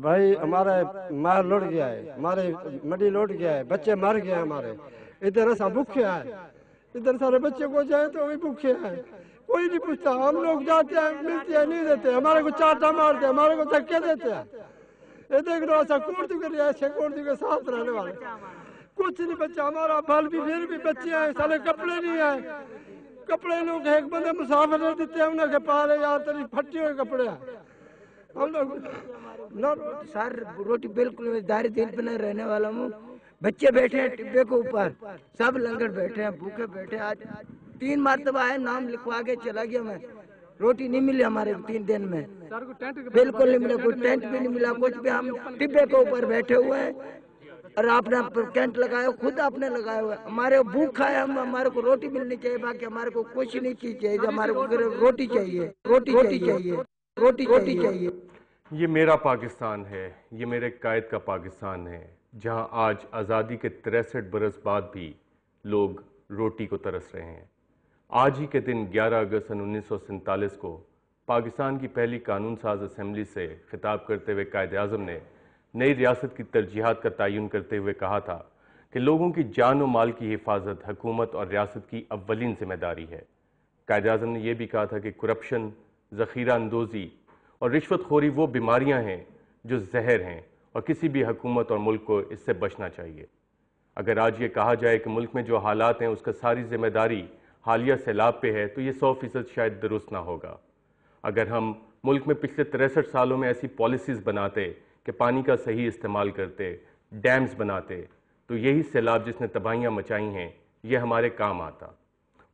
بھائی ہمارا مال لوٹ گیا ہے، ہمارے منڈی لوٹ گیا ہے، بچے مر گئے ہیں ہمارے، ادھر ایسا بھوکے ہیں، ادھر سارے بچے کو جائے تو بھی بھوکے ہیں، کوئی نہیں پوچھتا، ہم لوگ جاتے ہیں ملتے ہیں نہیں دیتے، ہمارے کو چاٹا مارتے ہیں، ہمارے کو دھکے دیتے ہیں، یہ دیکھ لو ایسا کوڑتی کے لیے ایسے کوڑتی کے ساتھ رہنے والے کچھ نہیں بچا، ہمارا بال بھی پھر بھی بچے ہیں، سارے کپڑے نہیں ہیں، کپڑے لوگ ایک بندے مسافر نے دیتے ہیں انہیں کے پارے یار تری پھٹے ہوئے کپڑے ہیں ہم لوگ سر روٹی بالکل داری دل پہ نہیں رہنے والا ہوں، بچے بیٹھے ہیں ٹبے کے اوپر، سب لنگڑ بیٹھے ہیں، بھوکے بیٹھے ہیں، آج 3 مرتبہ ہے نام لکھوا کے چلا گیا میں، روٹی نہیں ملی ہمارے 3 دن میں، بالکل نہیں ملا، کوئی ٹینٹ بھی نہیں ملا، کچھ بھی، ہم ٹبے کے اوپر بیٹھے ہوئے ہیں، اور آپ نے ٹینٹ لگایا خود آپ نے لگایا ہوا ہے، ہمارے بھوک کھائے ہمارے کو روٹی ملنی چاہیے، باقی ہمارے کو کچھ نہیں چاہیے، ہمارے کو روٹی چاہیے، روٹی چاہیے، روٹی چاہیے۔ یہ میرا پاکستان ہے، یہ میرے قائد کا پاکستان ہے، جہاں آج آزادی کے 63 برس بعد بھی لوگ روٹی کو ترس رہے ہیں۔ آج ہی کے دن 11 اگست 1947 کو پاکستان کی پہلی قانون ساز اسمبلی سے خطاب کرتے ہوئے قائد اعظم نے نئی ریاست کی ترجیحات کا تعین کرتے ہوئے کہا تھا کہ لوگوں کی جان و مال کی حفاظت حکومت اور ریاست کی اولین ذمہ داری ہے۔ قائد اعظم نے یہ بھی کہا تھا کہ کرپشن، ذخیرہ اندوزی اور رشوت خوری وہ بیماریاں ہیں جو زہر ہیں اور کسی بھی حکومت اور ملک کو اس سے بچنا چاہیے۔ اگر آج یہ کہا جائے کہ ملک میں جو حالات ہیں اس کا ساری ذمہ داری حالیہ سیلاب پہ ہے تو یہ 100% شاید درست نہ ہوگا۔ اگر ہم ملک میں پچھلے 63 سالوں میں ایسی پالیسیز بناتے کہ پانی کا صحیح استعمال کرتے، ڈیمز بناتے، تو یہی سیلاب جس نے تباہیاں مچائی ہیں یہ ہمارے کام آتا۔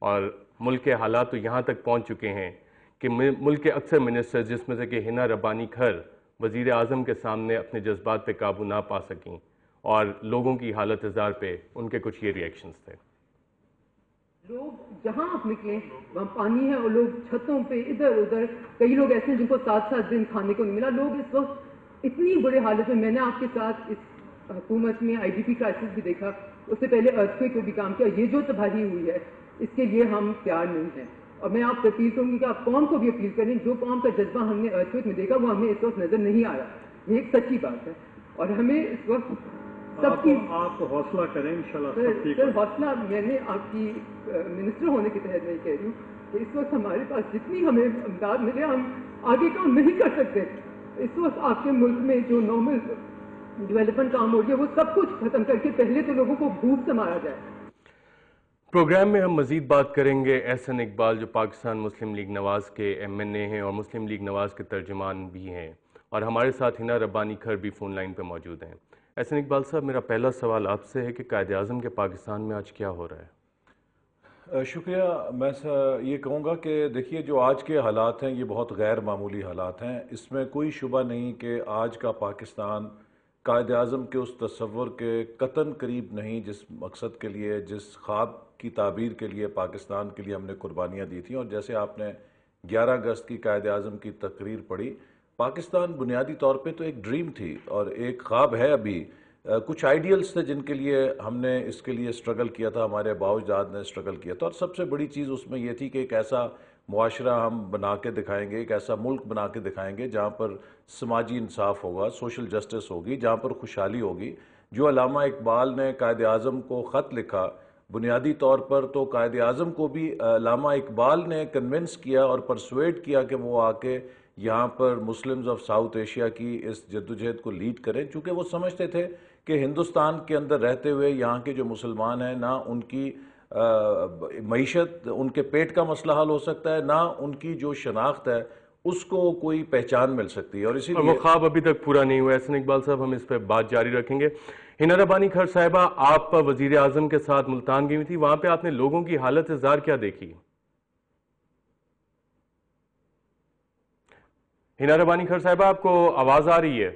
اور ملک کے حالات تو یہاں تک پہنچ چکے ہیں کہ ملک کے اکثر منسٹر جس میں سے کہ ہنا ربانی کھر وزیر اعظم کے سامنے اپنے جذبات پہ قابو نہ پا سکیں اور لوگوں کی حالت ہزار پہ ان کے کچھ یہ ریئیکشنز تھے۔ لوگ جہاں آپ نکلیں وہاں پانی ہے اور لوگ چھتوں پہ ادھر ادھر، کئی لوگ ایسے ہیں جن کو 7 دن کھانے کو نہیں ملا، لوگ اس وقت اتنی بڑے حالت میں نے آپ کے ساتھ اس حکومت میں آئی ڈی پی کرائسس بھی دیکھا، اس سے پہلے ارتھکویک کو بھی کام کیا، یہ جو تباہی ہوئی ہے اس کے لیے ہم تیار نہیں ہیں، اور میں آپ سے اپیل کروں گی کہ آپ قوم کو بھی اپیل کریں، جو قوم کا جذبہ ہم نے ارتھکویک میں دیکھا وہ ہمیں اس وقت نظر نہیں آیا، یہ ایک سچی بات ہے، اور ہمیں اس وقت سب کی آپ حوصلہ کریں انشاءاللہ سب ٹھیک سر حوصلہ میں نے آپ کی منسٹر ہونے کے تحت میں کہہ رہی ہوں کہ اس وقت ہمارے پاس جتنی ہمیں امداد ملے ہم آگے کام نہیں کر سکتے، اس وقت آپ کے ملک میں جو نارمل ڈیولپمنٹ کام ہو رہی ہے وہ سب کچھ ختم کر کے پہلے تو لوگوں کو بھوک سے مارا جائے۔ پروگرام میں ہم مزید بات کریں گے احسن اقبال جو پاکستان مسلم لیگ نواز کے MNA ہیں اور مسلم لیگ نواز کے ترجمان بھی ہیں، اور ہمارے ساتھ ہنا ربانی کھر بھی فون لائن پہ موجود ہیں۔ احسن اقبال صاحب، میرا پہلا سوال آپ سے ہے کہ قائد اعظم کے پاکستان میں آج کیا ہو رہا ہے؟ شکریہ۔ میں یہ کہوں گا کہ دیکھیے جو آج کے حالات ہیں یہ بہت غیر معمولی حالات ہیں، اس میں کوئی شبہ نہیں کہ آج کا پاکستان قائد اعظم کے اس تصور کے قطعاً قریب نہیں جس مقصد کے لیے، جس خواب کی تعبیر کے لیے پاکستان کے لیے ہم نے قربانیاں دی تھیں، اور جیسے آپ نے 11 اگست کی قائد اعظم کی تقریر پڑھی، پاکستان بنیادی طور پہ تو ایک ڈریم تھی اور ایک خواب ہے ابھی، کچھ آئیڈیلز تھے جن کے لیے ہم نے اس کے لیے سٹرگل کیا تھا، ہمارے آباء و اجداد نے سٹرگل کیا تھا، اور سب سے بڑی چیز اس میں یہ تھی کہ ایک ایسا معاشرہ ہم بنا کے دکھائیں گے، ایک ایسا ملک بنا کے دکھائیں گے جہاں پر سماجی انصاف ہوگا، سوشل جسٹس ہوگی، جہاں پر خوشحالی ہوگی۔ جو علامہ اقبال نے قائد اعظم کو خط لکھا، بنیادی طور پر تو قائد اعظم کو بھی علامہ اقبال نے کنونس کیا اور پرسویٹ کیا کہ وہ آ کے یہاں پر مسلمز آف ساؤتھ ایشیا کی اس جدوجہد کو لیڈ کریں، چونکہ وہ سمجھتے تھے کہ ہندوستان کے اندر رہتے ہوئے یہاں کے جو مسلمان ہیں نہ ان کی معیشت، ان کے پیٹ کا مسئلہ حل ہو سکتا ہے، نہ ان کی جو شناخت ہے اس کو کوئی پہچان مل سکتی ہے، اور اسی لیے وہ خواب ابھی تک پورا نہیں ہوا۔ احسن اقبال صاحب، ہم اس پہ بات جاری رکھیں گے۔ ہنا ربانی کھر صاحبہ، آپ وزیر اعظم کے ساتھ ملتان گئی ہوئی تھی، وہاں پہ آپ نے لوگوں کی حالت زار کیا دیکھی؟ ہنا ربانی کھر صاحبہ، آپ کو آواز آ رہی ہے؟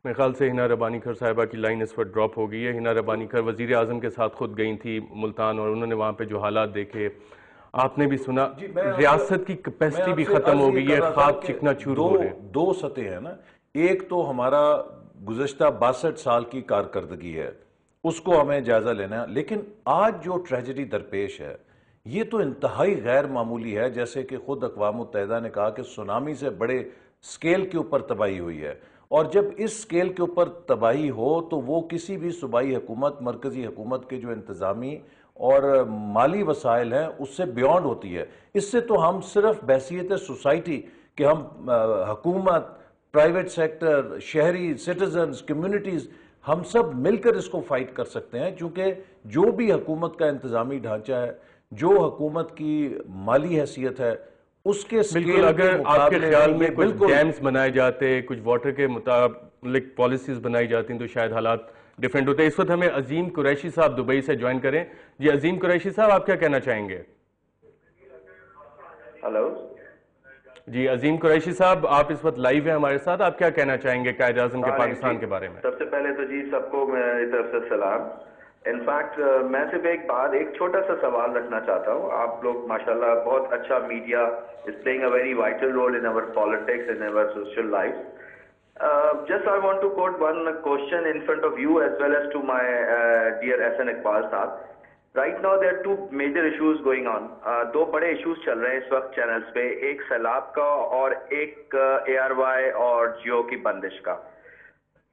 میرے خیال سے ہنا ربانی کھر صاحبہ کی لائن اس وقت ڈراپ ہو گئی ہے۔ ہنا ربانی کھر وزیر اعظم کے ساتھ خود گئی تھی ملتان، اور انہوں نے وہاں پہ جو حالات دیکھے آپ نے بھی سنا، ریاست کی کیپیسٹی بھی ختم ہو گئی ہے، خواب چکنا چور ہو رہے ہیں۔ دو سطح ہیں نا، ایک تو ہمارا گزشتہ 62 سال کی کارکردگی ہے، اس کو ہمیں جائزہ لینا ہے، لیکن آج جو ٹریجڈی درپیش ہے یہ تو انتہائی غیر معمولی ہے، جیسے کہ خود اقوام متحدہ نے کہا کہ سونامی سے بڑے سکیل کے اوپر تباہی ہوئی ہے، اور جب اس سکیل کے اوپر تباہی ہو تو وہ کسی بھی صوبائی حکومت، مرکزی حکومت کے جو انتظامی اور مالی وسائل ہیں اس سے بیونڈ ہوتی ہے۔ اس سے تو ہم صرف بحیثیت سوسائٹی کہ ہم حکومت، پرائیویٹ سیکٹر، شہری، سٹیزنز، کمیونٹیز، ہم سب مل کر اس کو فائٹ کر سکتے ہیں، کیونکہ جو بھی حکومت کا انتظامی ڈھانچہ ہے، جو حکومت کی مالی حیثیت ہے، اس کے بالکل سکیل اگر کے آپ کے مقابلے خیال میں یہ کچھ بالکل ڈیمز بنائے جاتے، کچھ واٹر کے متعلق پالیسیز بنائی جاتی ہیں تو شاید حالات ڈیفرنٹ ہوتے ہیں۔ اس وقت ہمیں عظیم قریشی صاحب دبئی سے جوائن کریں۔ جی عظیم قریشی صاحب، آپ کیا کہنا چاہیں گے؟ ہلو جی عظیم قریشی صاحب، آپ اس وقت لائیو ہیں ہمارے ساتھ، آپ کیا کہنا چاہیں گے قائد اعظم کے پاکستان کے بارے میں؟ سب سے پہلے تو جی سب کو میری طرف سے سلام۔ انفیکٹ میں صرف ایک چھوٹا سا سوال رکھنا چاہتا ہوں۔ آپ لوگ ماشاءاللہ بہت اچھا media is playing a very vital role in our politics and our social lives. Just I want to quote one question in front of you as well as to my dear SN Iqbal Saab. Right now there are two major issues going on. دو بڑے issues چل رہے ہیں اس وقت channels پہ، ایک سیلاب کا اور ایک ARY اور جیو کی بندش کا۔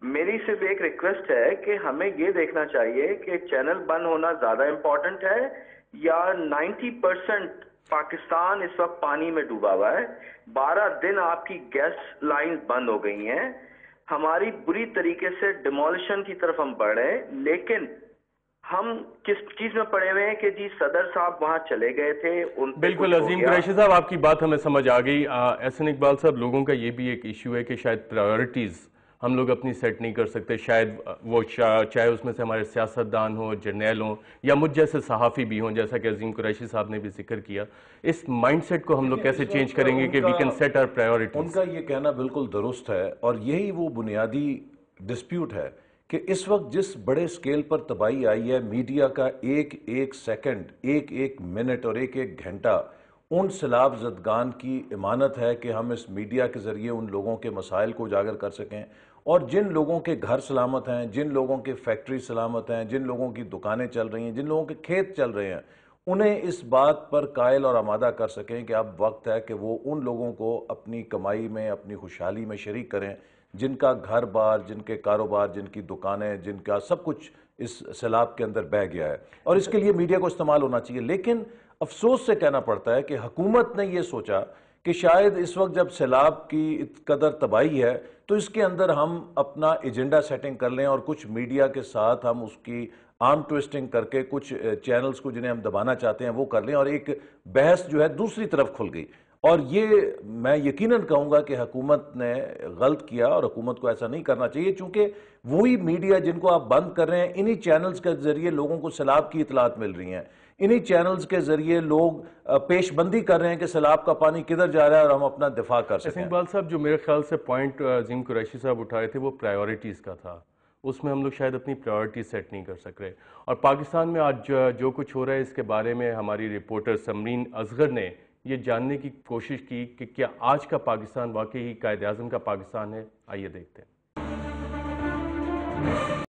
میری صرف ایک ریکویسٹ ہے کہ ہمیں یہ دیکھنا چاہیے کہ چینل بند ہونا زیادہ امپورٹنٹ ہے یا 90% پاکستان اس وقت پانی میں ڈوبا ہوا ہے۔ 12 دن آپ کی گیس لائنز بند ہو گئی ہیں، ہماری بری طریقے سے ڈیمولیشن کی طرف ہم بڑھ رہے ہیں، لیکن ہم کس چیز میں پڑے ہوئے ہیں کہ جی صدر صاحب وہاں چلے گئے تھے، ان بالکل عظیم قریشی صاحب، آپ کی بات ہمیں سمجھ آ گئی۔ SN اقبال صاحب، لوگوں کا یہ بھی ایک ایشو ہے کہ شاید پرائیورٹیز ہم لوگ اپنی سیٹ نہیں کر سکتے، شاید وہ چاہے اس میں سے ہمارے سیاستدان ہوں، جرنیل ہوں یا مجھ جیسے صحافی بھی ہوں، جیسا کہ عظیم قریشی صاحب نے بھی ذکر کیا۔ اس مائنڈ سیٹ کو ہم لوگ کیسے چینج کریں گے کہ we can set our priorities? ان کا یہ کہنا بالکل درست ہے، اور یہی وہ بنیادی ڈسپیوٹ ہے کہ اس وقت جس بڑے سکیل پر تباہی آئی ہے، میڈیا کا ایک ایک سیکنڈ، ایک ایک منٹ اور ایک ایک گھنٹہ ان سیلاب زدگان کی امانت ہے کہ ہم اس میڈیا کے ذریعے ان لوگوں کے مسائل کو اجاگر کر سکیں، اور جن لوگوں کے گھر سلامت ہیں، جن لوگوں کے فیکٹری سلامت ہیں، جن لوگوں کی دکانیں چل رہی ہیں، جن لوگوں کے کھیت چل رہے ہیں، انہیں اس بات پر قائل اور آمادہ کر سکیں کہ اب وقت ہے کہ وہ ان لوگوں کو اپنی کمائی میں، اپنی خوشحالی میں شریک کریں جن کا گھر بار، جن کے کاروبار، جن کی دکانیں، جن کا سب کچھ اس سیلاب کے اندر بہہ گیا ہے، اور اس کے لیے میڈیا کو استعمال ہونا چاہیے۔ لیکن افسوس سے کہنا پڑتا ہے کہ حکومت نے یہ سوچا کہ شاید اس وقت جب سیلاب کی قدر تباہی ہے تو اس کے اندر ہم اپنا ایجنڈا سیٹنگ کر لیں، اور کچھ میڈیا کے ساتھ ہم اس کی آرم ٹویسٹنگ کر کے کچھ چینلز کو جنہیں ہم دبانا چاہتے ہیں وہ کر لیں، اور ایک بحث جو ہے دوسری طرف کھل گئی۔ اور یہ میں یقیناً کہوں گا کہ حکومت نے غلط کیا، اور حکومت کو ایسا نہیں کرنا چاہیے، چونکہ وہی میڈیا جن کو آپ بند کر رہے ہیں، انہی چینلز کے ذریعے لوگوں کو سیلاب کی اطلاعات مل رہی ہیں، انہی چینلز کے ذریعے لوگ پیش بندی کر رہے ہیں کہ سیلاب کا پانی کدھر جا رہا ہے اور ہم اپنا دفاع کر سکیں۔ اقبال صاحب، جو میرے خیال سے پوائنٹ عظیم قریشی صاحب اٹھائے تھے وہ پرائیورٹیز کا تھا، اس میں ہم لوگ شاید اپنی پرائیورٹیز سیٹ نہیں کر سک رہے، اور پاکستان میں آج جو کچھ ہو رہا ہے اس کے بارے میں ہماری رپورٹر سمرین اصغر نے یہ جاننے کی کوشش کی کہ کیا آج کا پاکستان واقعی قائد اعظم کا پاکستان ہے؟ آئیے دیکھتے ہیں۔